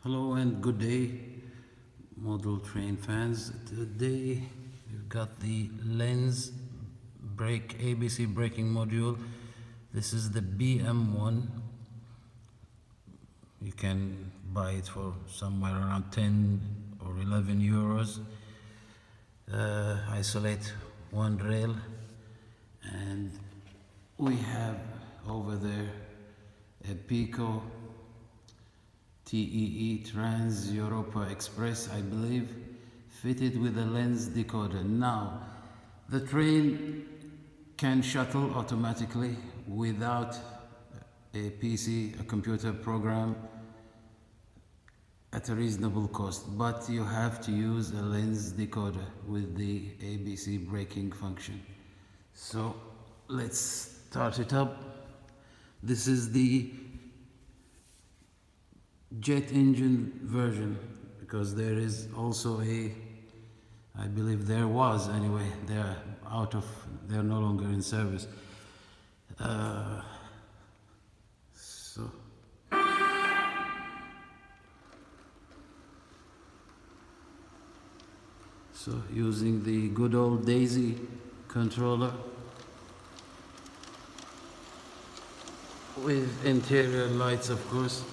Hello and good day, model train fans. Today we've got the Lenz ABC braking module. This is the BM1. You can buy it for somewhere around 10 or 11 euros. Isolate one rail, and we have over there a Pico TEE Trans Europa Express, I believe, fitted with a Lenz decoder. Now, the train can shuttle automatically without a PC, a computer program, at a reasonable cost, but you have to use a Lenz decoder with the ABC braking function. So let's start it up. This is the jet engine version, because there is also I believe there was anyway, they're no longer in service. So using the good old Daisy controller with interior lights, of course.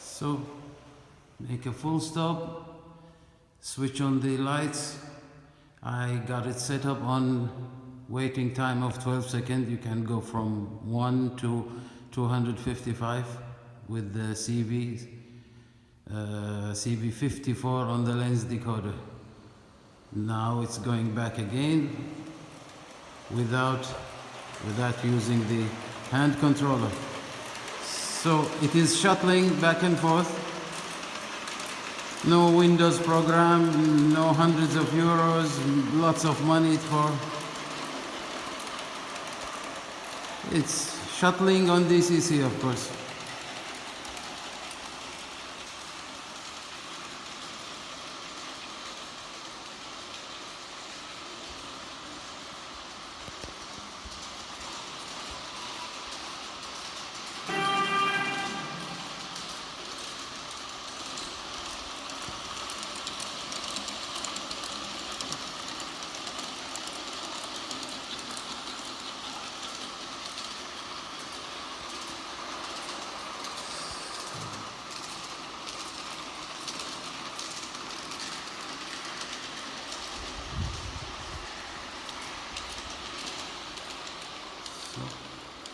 So make a full stop, switch on the lights. I got it set up on waiting time of 12 seconds. You can go from 1 to 255 with the CV54 on the Lenz decoder. Now it's going back again without using the hand controller. So it is shuttling back and forth. No Windows program, no hundreds of euros, lots of money for. It's shuttling on DCC, of course.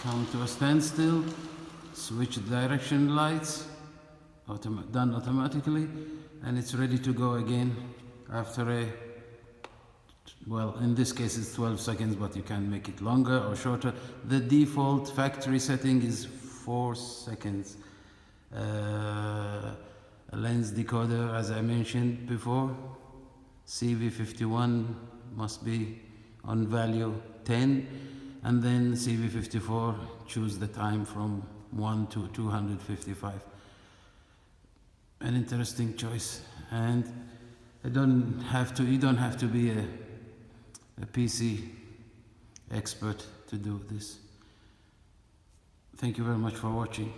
Come to a standstill, switch direction lights, done automatically, and it's ready to go again after well, in this case it's 12 seconds, but you can make it longer or shorter. The default factory setting is 4 seconds. A Lenz decoder, as I mentioned before, CV51 must be on value 10. And then CV54, choose the time from 1 to 255. An interesting choice, and you don't have to be a PC expert to do this. Thank you very much for watching.